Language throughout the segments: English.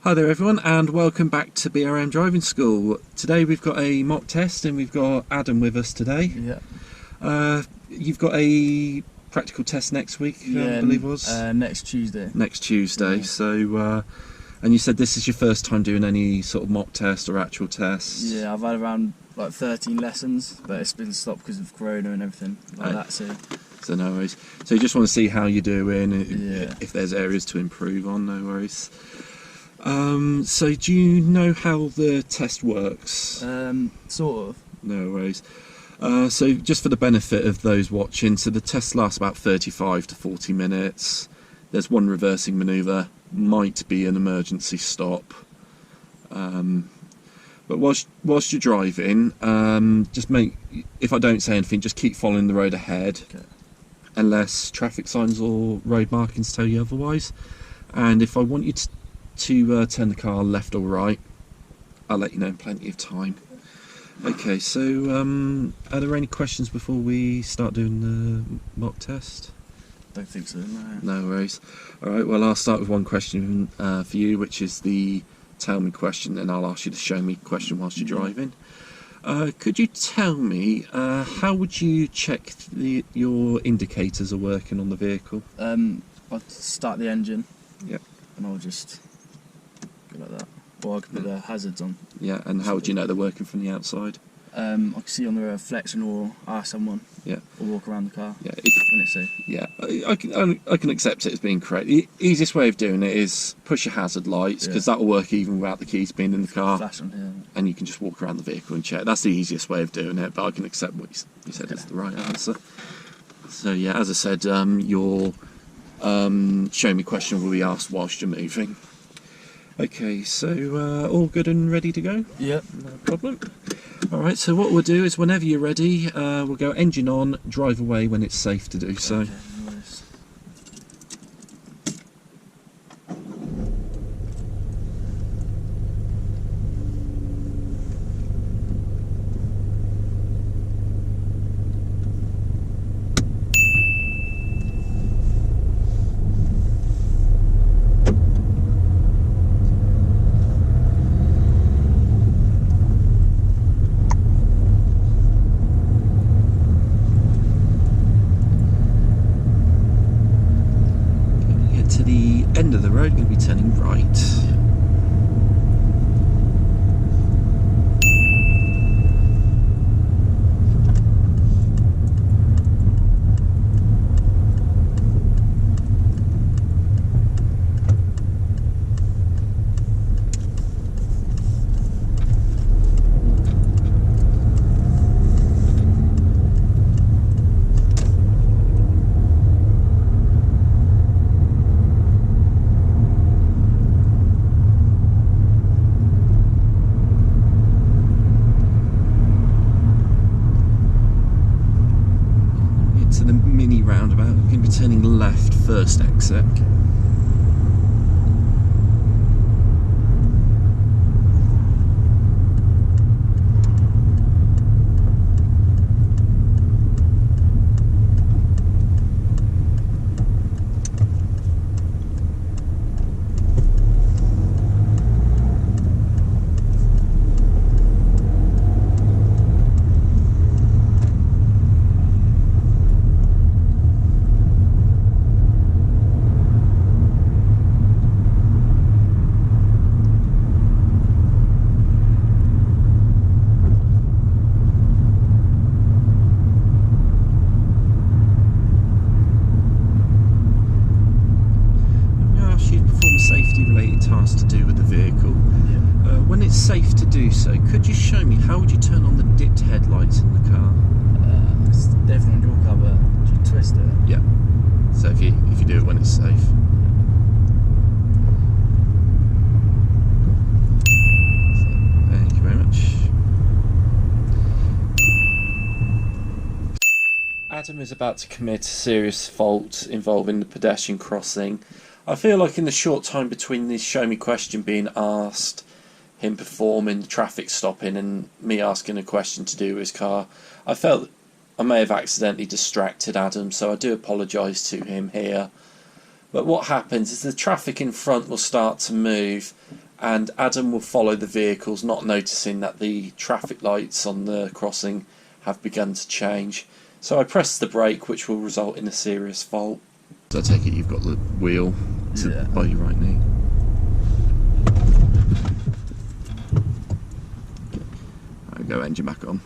Hi there everyone, and welcome back to BRM Driving School. Today we've got a mock test and we've got Adam with us today. Yeah. You've got a practical test next week, I believe it was? Next Tuesday. Next Tuesday, Yeah. So, and you said this is your first time doing any sort of mock test or actual test? Yeah, I've had around like 13 lessons, but it's been stopped because of Corona and everything like that, So no worries. So you just want to see how you're doing, Yeah. if there's areas to improve on, no worries. So do you know how the test works? Sort of. No worries. So just for the benefit of those watching, so the test lasts about 35 to 40 minutes. There's one reversing manoeuvre, might be an emergency stop. But whilst you're driving, if I don't say anything, just keep following the road ahead, Okay. unless traffic signs or road markings tell you otherwise. And if I want you to turn the car left or right, I'll let you know in plenty of time. Okay, so are there any questions before we start doing the mock test? Don't think so, no. No worries. Alright, well I'll start with one question for you, which is the tell me question, and I'll ask you to show me question whilst you're driving. Could you tell me, how would you check your indicators are working on the vehicle? I'll start the engine. Yep. And I'll just go like that. Or I can put the hazards on. Yeah, and how would you know they're working from the outside? I can see on the reflection or ask someone. Yeah. Or walk around the car. Yeah. When it's safe. Yeah, I can accept it as being correct. The easiest way of doing it is push your hazard lights, because that will work even without the keys being in the car. Flash on here. And you can just walk around the vehicle and check. That's the easiest way of doing it, but I can accept what you said is the right answer. So yeah, as I said, your show me question will be asked whilst you're moving. Okay, so all good and ready to go? Yep. No problem. Alright, so what we'll do is whenever you're ready, we'll go engine on, drive away when it's safe to do so. Okay, no worries. To the end of the road, going to be turning right. To the mini roundabout, we're going to be turning left first exit. Safety-related tasks to do with the vehicle. Yeah. When it's safe to do so, could you show me how would you turn on the dipped headlights in the car? It's definitely on your cover. Do you twist it? Yeah. So if you do it when it's safe. Thank you very much. Adam is about to commit a serious fault involving the pedestrian crossing. I feel like in the short time between this show me question being asked, him performing the traffic stopping, and me asking a question to do with his car, I felt I may have accidentally distracted Adam, so I do apologise to him here. But what happens is the traffic in front will start to move, and Adam will follow the vehicles, not noticing that the traffic lights on the crossing have begun to change. So I press the brake, which will result in a serious fault. So I take it you've got the wheel by your right knee. I'll go engine back on.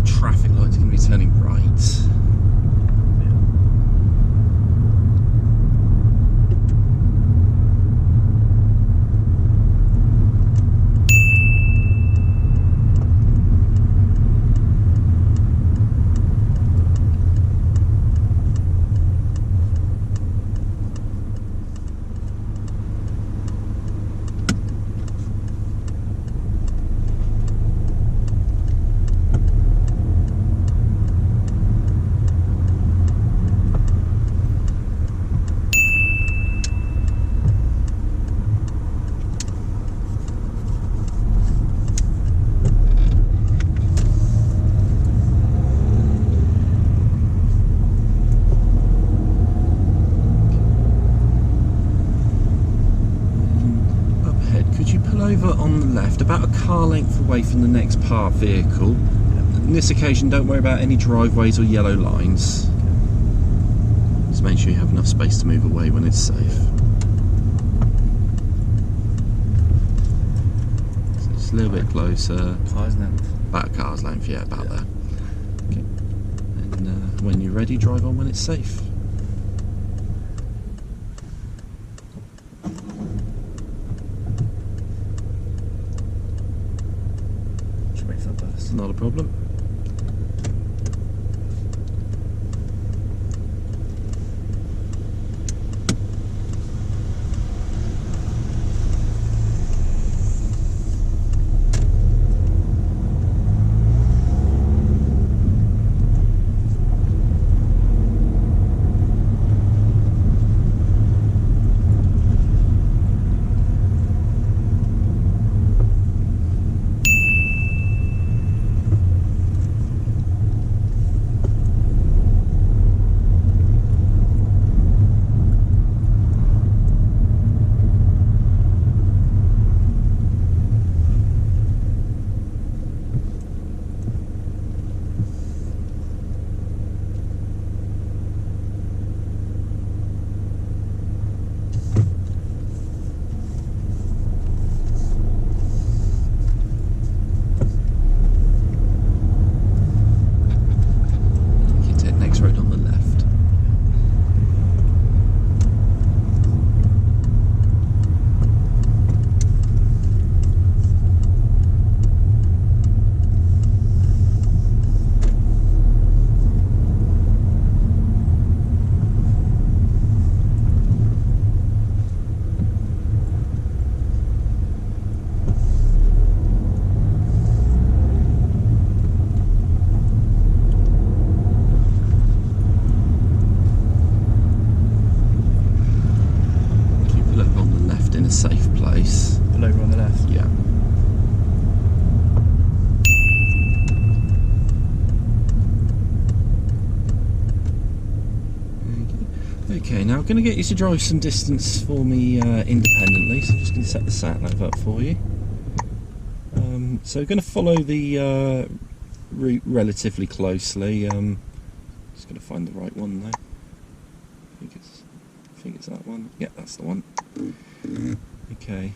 Traffic light's going to be turning right. Over on the left, about a car length away from the next parked vehicle. On this occasion, don't worry about any driveways or yellow lines. Just make sure you have enough space to move away when it's safe. So just a little bit closer. Car's length. About a car's length, yeah, about there. Okay. And when you're ready, drive on when it's safe. Not a problem. Safe place. Pull over on the left. Yeah. Okay, now I'm going to get you to drive some distance for me independently, so I'm just going to set the sat nav up for you. So we're going to follow the route relatively closely. Just going to find the right one though. I think it's that one. Yeah, that's the one. Okay.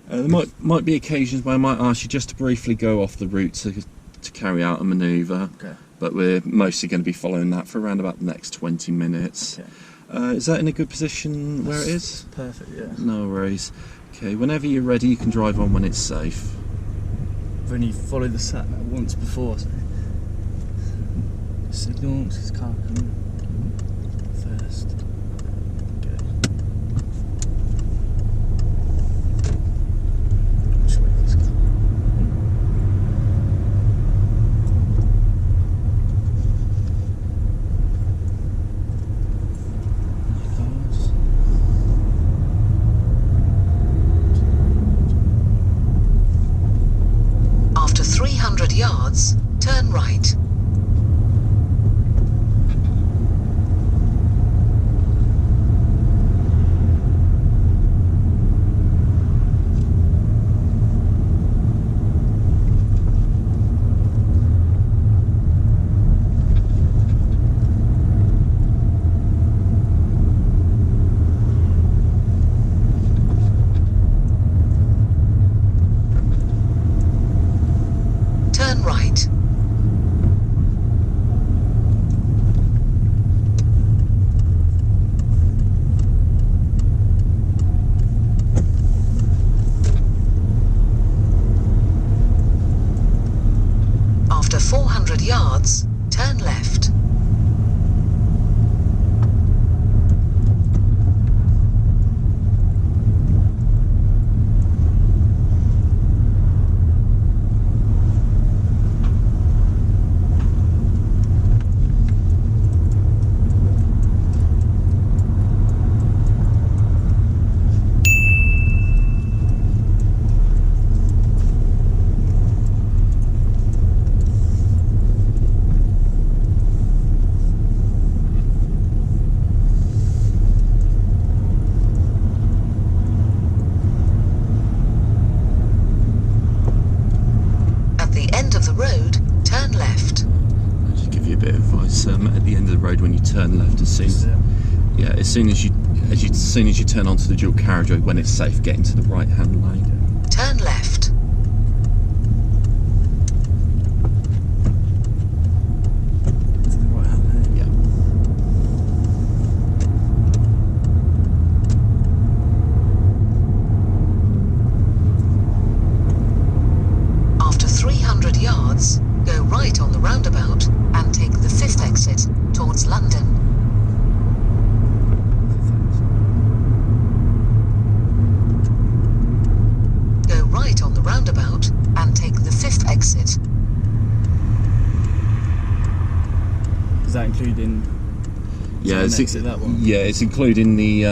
There might be occasions where I might ask you just to briefly go off the route to carry out a manoeuvre. Okay. But we're mostly going to be following that for around about the next 20 minutes. Okay. Is that in a good position where it is? Perfect, yeah. No worries. Okay, whenever you're ready, you can drive on when it's safe. I've only followed the sat nav once before, so signal, this car coming first. Good. Which way is this car? After 300 yards, turn right. Turn right. After 400 yards, turn left. At the end of the road, turn left. I'll just give you a bit of advice. At the end of the road, when you turn left, as soon as you turn onto the dual carriageway, when it's safe, get into the right-hand lane. Turn left. To the right hand lane. Yeah. After 300 yards, go right on the roundabout and take the 5th exit towards London. Go right on the roundabout and take the 5th exit. Is that including? Yeah, Turn exit, that one? Yeah, it's including the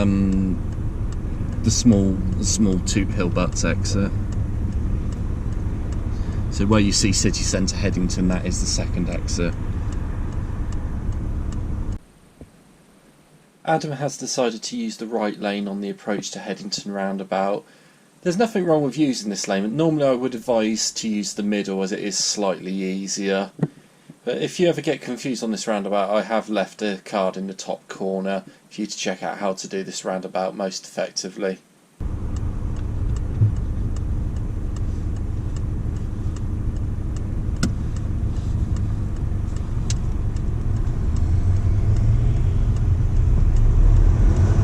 small Toot Hill Butts exit. So where you see City Centre Headington, that is the second exit. Adam has decided to use the right lane on the approach to Headington roundabout. There's nothing wrong with using this lane. Normally I would advise to use the middle as it is slightly easier. But if you ever get confused on this roundabout, I have left a card in the top corner for you to check out how to do this roundabout most effectively.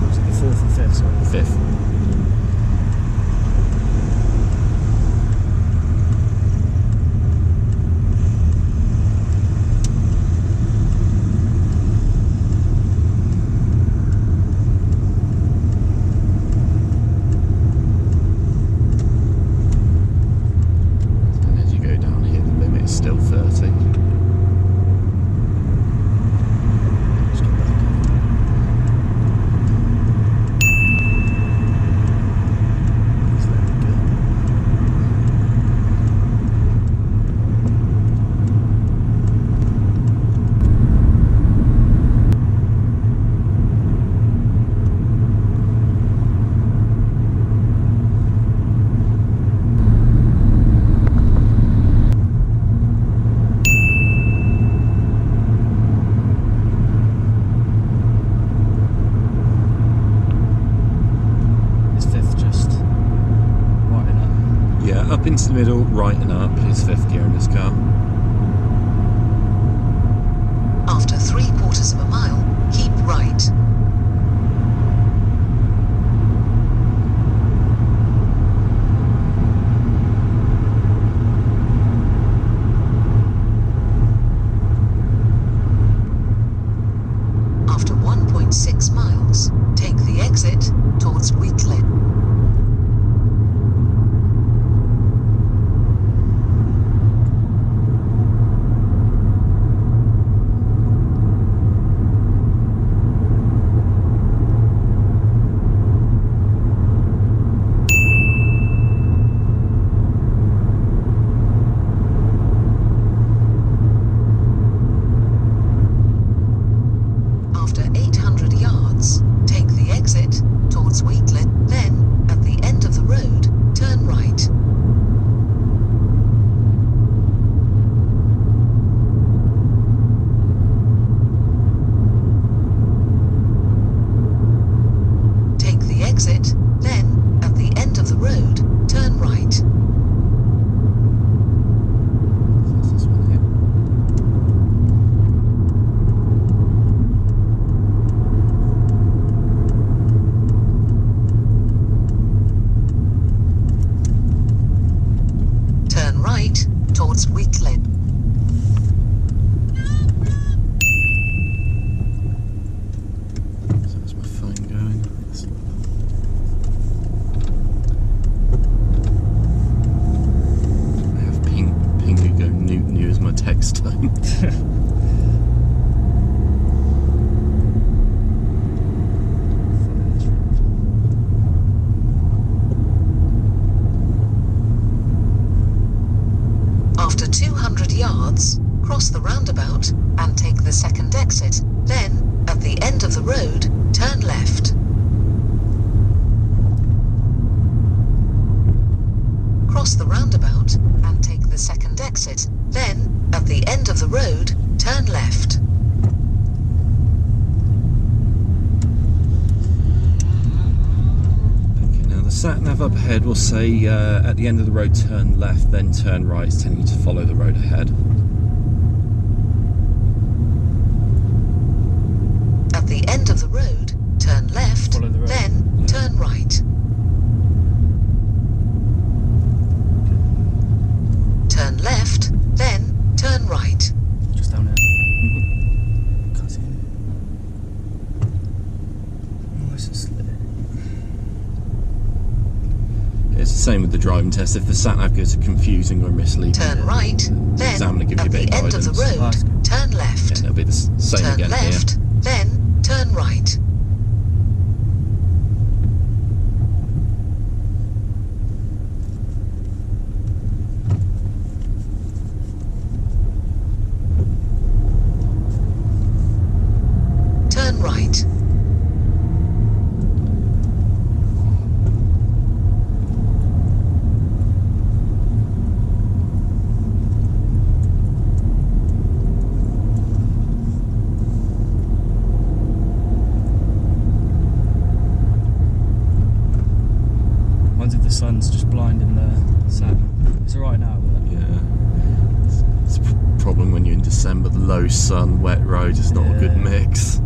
Was it the 4th and 5th? Sorry. Fifth. And as you go down here, the limit is still 30. Let's get back. Is that good? Is 5th just right and up? Yeah, up into the middle, right and up is 5th gear in this car. After 3/4 of a mile, keep right. 6 miles, take the exit towards Wheatley. After 800 yards, take the exit towards Wheatley, then, at the end of the road, turn right. Take the exit, then, at the end of the road, turn right. This one here. Turn right towards Wheatley. So that's my phone going. I have Pingu go new as my text tone. After 200 yards, cross the roundabout and take the second exit. Then, at the end of the road, turn left. Cross the roundabout and take the second exit. Then, at the end of the road, turn left. Okay, now the sat nav up ahead will say at the end of the road turn left, then turn right. It's telling you to follow the road ahead. At the end of the road, turn left, Follow the road. then Yeah. turn right. Turn left, then turn right. Just down there. Can't see anything. Nice and slick. It's the same with the driving test. If the sat nav gives a confusing or misleading, Turn right, the then exam will give you a at bit the of end of guidance. the road, That's good. turn left. And it'll be the same Turn again left, here. then turn right. Turn right. Wonder if the sun's just blinding the sat. It's alright now, but Yeah. It's a problem when you're in December. The low sun, wet roads. It's not a good Yeah. mix.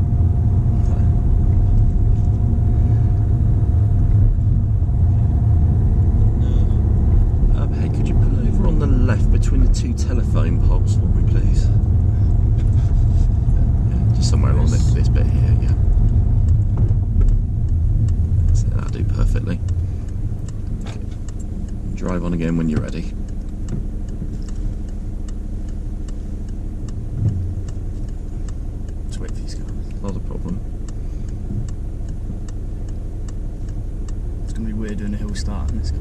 Hey, could you pull over on the left between the two telephone poles for me, please? Yeah, just somewhere along this bit here, yeah. So that'll do perfectly. Okay. Drive on again when you're ready. just wait for these guys. Not a problem. It's gonna be weird doing a hill start in this car.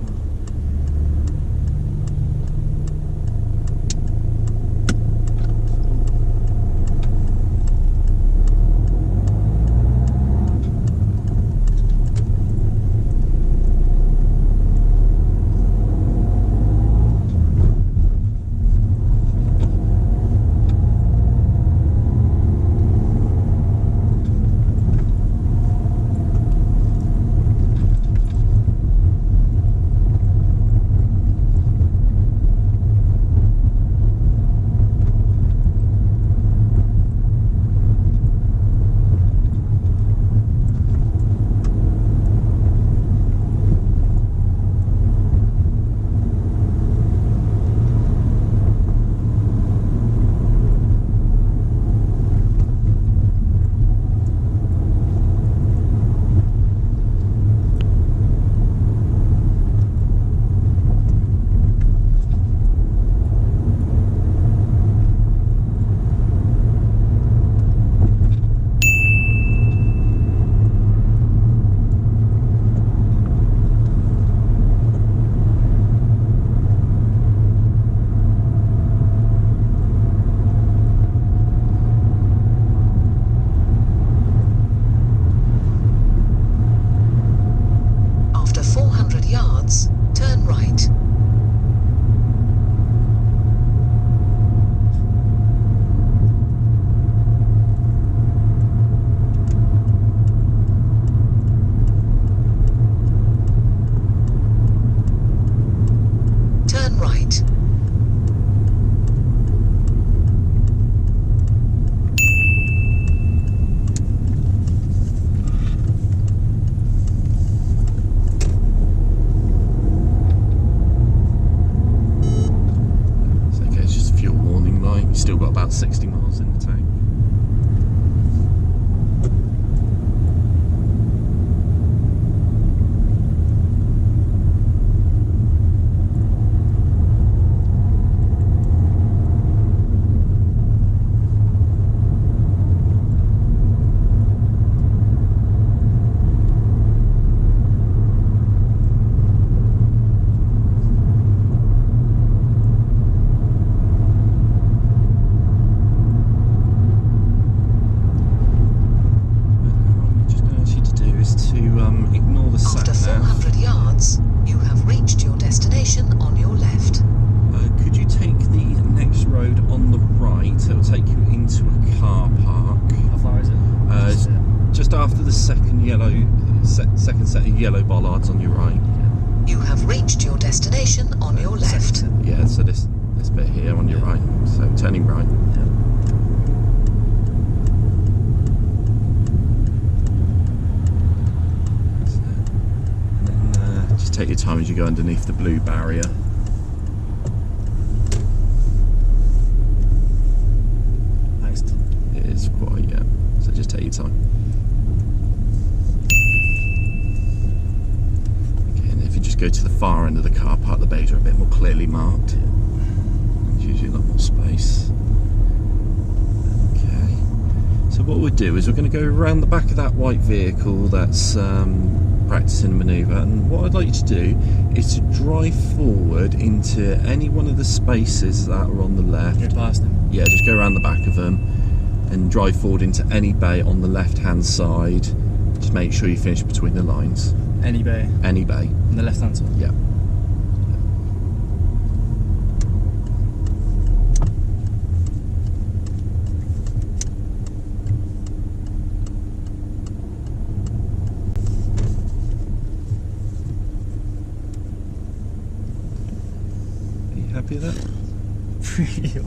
still got about 60 miles in the tank. After 400 yards, you have reached your destination on your left. Could you take the next road on the right? It will take you into a car park. How far is it? Just after the second set of yellow bollards on your right. You have reached your destination on your left. Yeah, so this bit here on your right. So turning right. Just take your time as you go underneath the blue barrier. Nice. It is quite, yeah. So just take your time. Okay, and if you just go to the far end of the car park, the bays are a bit more clearly marked. There's usually a lot more space. Okay. So what we'll do is we're going to go around the back of that white vehicle that's practicing manoeuvre, and what I'd like you to do is to drive forward into any one of the spaces that are on the left. Go past them. Yeah, just go around the back of them and drive forward into any bay on the left hand side. Just make sure you finish between the lines. Any bay? Any bay. On the left hand side? Yeah. Happy with that? Pretty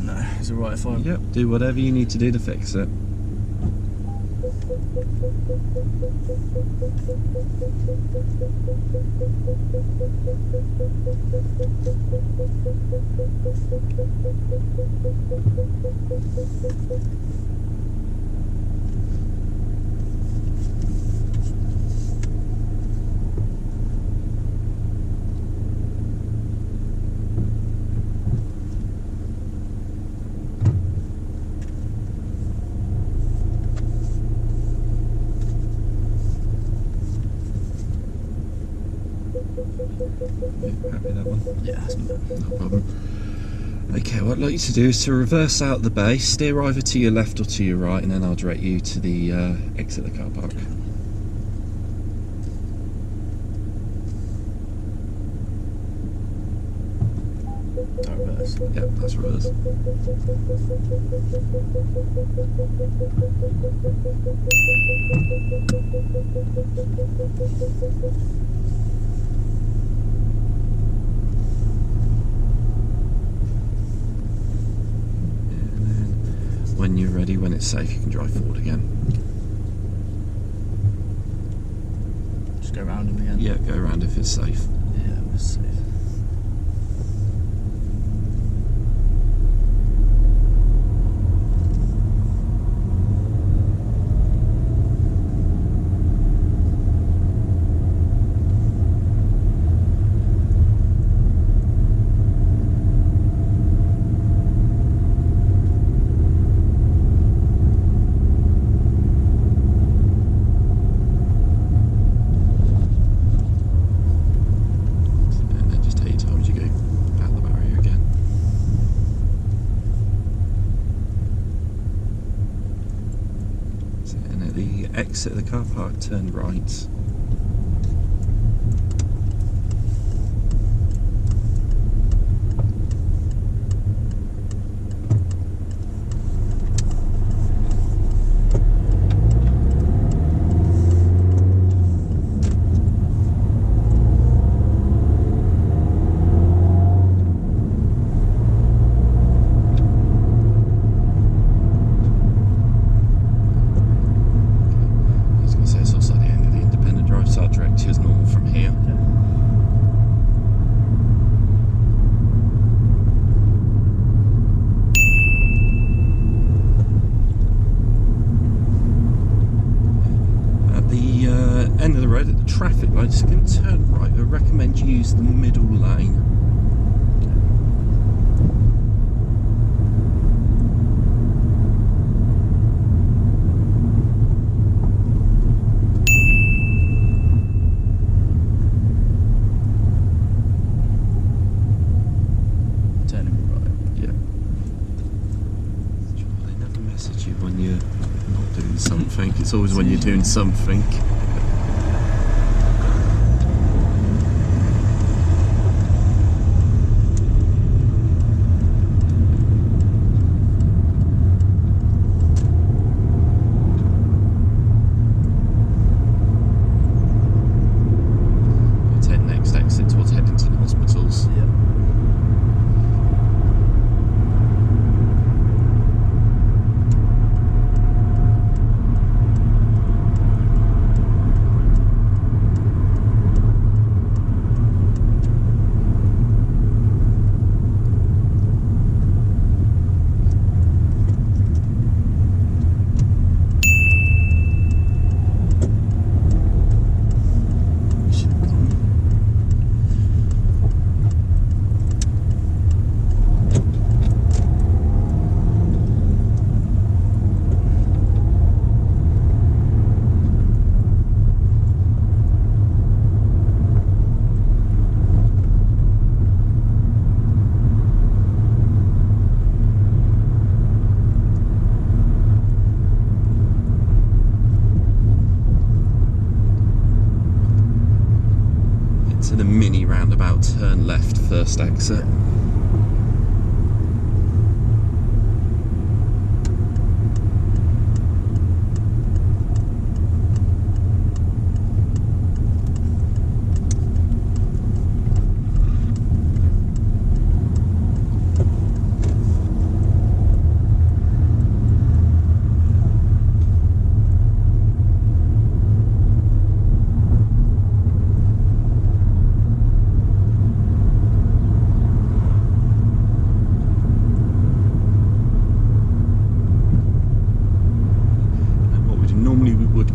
No, it's alright if I... Yep, do whatever you need to do to fix it. Happy with that one? Yeah, that's No problem. Okay, what I'd like you to do is to reverse out the bay, steer either to your left or to your right, and then I'll direct you to the exit of the car park. reverse. Yep, that's reverse. When you're ready, when it's safe, you can drive forward again. Just go around him again? Yeah, go around if it's safe. Yeah, it was safe. Exit the car park, turn right. that the traffic light's going to turn right. I recommend you use the middle lane. Turning right. Yeah. They never message you when you're not doing something. It's always when you're doing something. Take next exit towards Headington Hospitals. Yeah. Into the mini roundabout, turn left, first exit.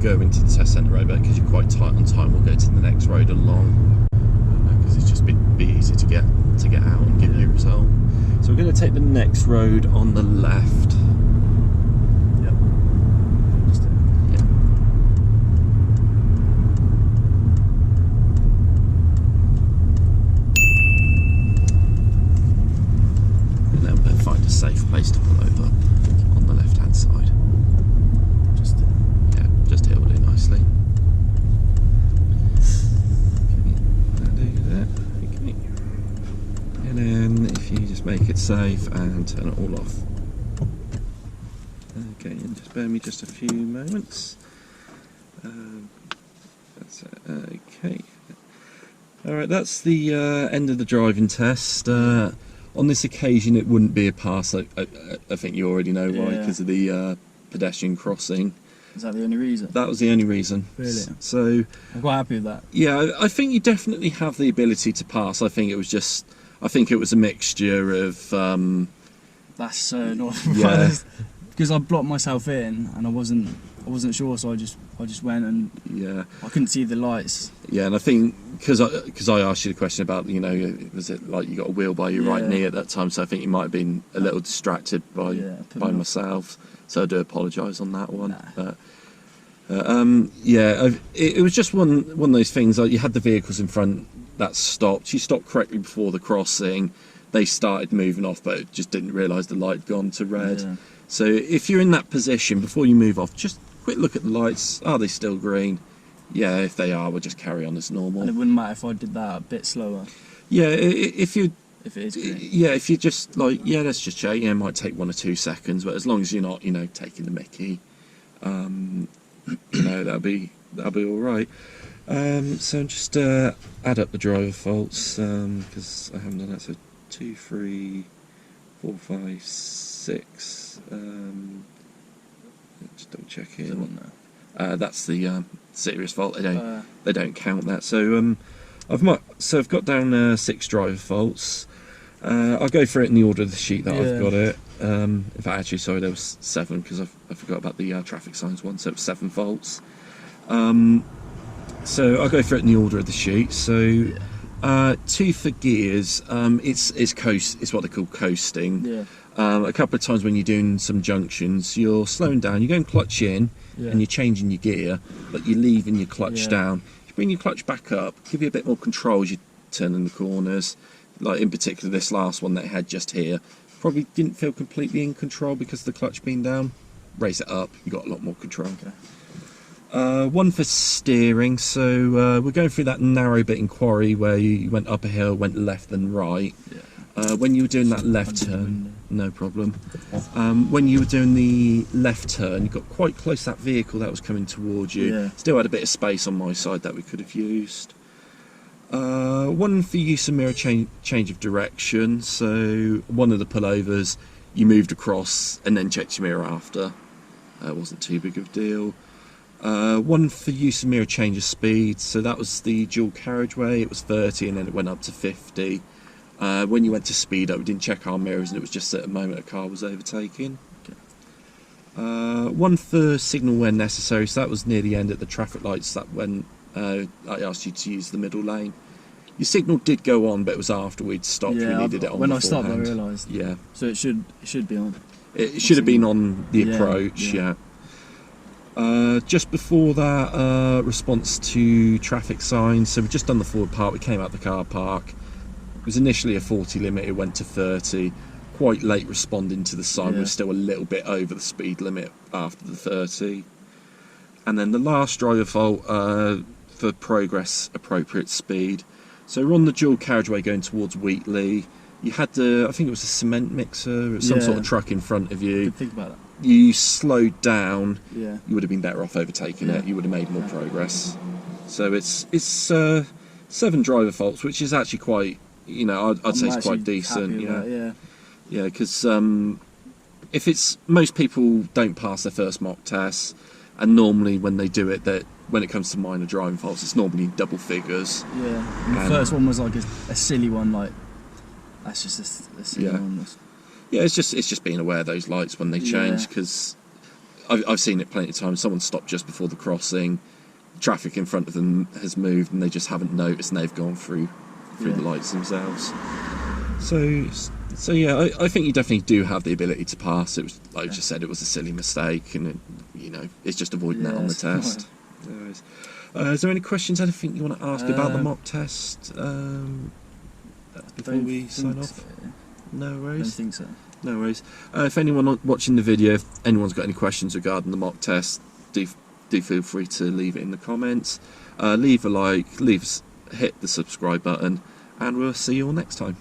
Go into the test centre road because you're quite tight on time. We'll go to the next road along because it's just be easy to get out and give you a result. So we're going to take the next road on the left. Yep. Just Yeah. And then we'll find a safe place to pull over on the left hand side. Just here will do nicely. Okay, that'll do that. Okay. And then if you just make it safe and turn it all off. Okay, and just bear me just a few moments. That's it. Okay. Alright, that's the end of the driving test. On this occasion it wouldn't be a pass. I think you already know why, because of the pedestrian crossing. Is that the only reason? That was the only reason. Really? So I'm quite happy with that. yeah, I think you definitely have the ability to pass. I think it was a mixture of That's so annoying. Yeah. Because I blocked myself in and I wasn't sure, so I just went and yeah, I couldn't see the lights. yeah, and I think because I asked you the question about, you know, was it like you got a wheel by your right Yeah. knee at that time, so I think you might have been a little distracted by Yeah, put me off. myself. So I do apologise on that one. Nah. But yeah, it was just one of those things. Like you had the vehicles in front that stopped. You stopped correctly before the crossing. They started moving off, but just didn't realise the light had gone to red. Yeah. So if you're in that position, before you move off, just quick look at the lights. Are they still green? Yeah, if they are, we'll just carry on as normal. And it wouldn't matter if I did that a bit slower. Yeah, if you. If it is green. Yeah, if you just like, yeah, let's just check. Yeah, it might take 1 or 2 seconds, but as long as you're not, you know, taking the mickey, you know, that'll be all right. So just add up the driver faults because I haven't done that. So 2, 3, 4, 5, 6. Just double check Is there it. one there? That's the serious fault. They don't count that. So I've got down 6 driver faults. I'll go through it in the order of the sheet that I've got it. In fact, actually, sorry, there was 7 because I forgot about the traffic signs one, so it was 7 faults. So I'll go through it in the order of the sheet. So, two for gears. It's what they call coasting. Yeah. A couple of times when you're doing some junctions, you're slowing down. You're going clutch in, and you're changing your gear, but you're leaving your clutch down. You bring your clutch back up, give you a bit more control as you turn in the corners. Like in particular, this last one that I had just here, probably didn't feel completely in control because of the clutch being down. Raise it up, you got a lot more control. Okay. One for steering. So we're going through that narrow bit in Quarry where you went up a hill, went left then right. Yeah. When you were doing that left turn, no problem. When you were doing the left turn, you got quite close to that vehicle that was coming towards you. Yeah. Still had a bit of space on my side that we could have used. One for use of mirror change of direction. So one of the pullovers, you moved across and then checked your mirror after. It wasn't too big of a deal. One for use of mirror change of speed. So that was the dual carriageway. It was 30 and then it went up to 50. When you went to speed up, we didn't check our mirrors and it was just at a moment a car was overtaking. Okay. One for signal when necessary. So that was near the end at the traffic lights. That when I asked you to use the middle lane. Your signal did go on, but it was after we'd stopped. We needed it on. When I stopped, I realised. Yeah. So it should be on. It should have been on the approach. Yeah. Just before that, response to traffic signs. So we've just done the Foward Park. We came out the car park. It was initially a 40 limit. It went to 30. Quite late responding to the sign. We're still a little bit over the speed limit after the 30. And then the last driver fault for progress appropriate speed. So we're on the dual carriageway going towards Wheatley. You had I think it was a cement mixer or some sort of truck in front of you. Didn't think about that. You slowed down. Yeah. You would have been better off overtaking it. You would have made more progress. So it's 7 driver faults, which is actually quite, I'd say it's quite decent. Yeah, because if it's, most people don't pass their first mock test, and normally when they do it, that when it comes to minor driving faults, it's normally double figures. Yeah, and the first one was like a silly one, like that's just a silly one. Yeah, it's just being aware of those lights when they change, because I've seen it plenty of times. Someone stopped just before the crossing, traffic in front of them has moved, and they just haven't noticed, and they've gone through the lights themselves. So yeah, I think you definitely do have the ability to pass. It was, like I just said, it was a silly mistake, and it's just avoiding that on the test. Is there any questions, anything you want to ask about the mock test before we sign off? So. No worries. I don't think so. No worries. If anyone watching the video, if anyone's got any questions regarding the mock test, do feel free to leave it in the comments. Leave a like, hit the subscribe button, and we'll see you all next time.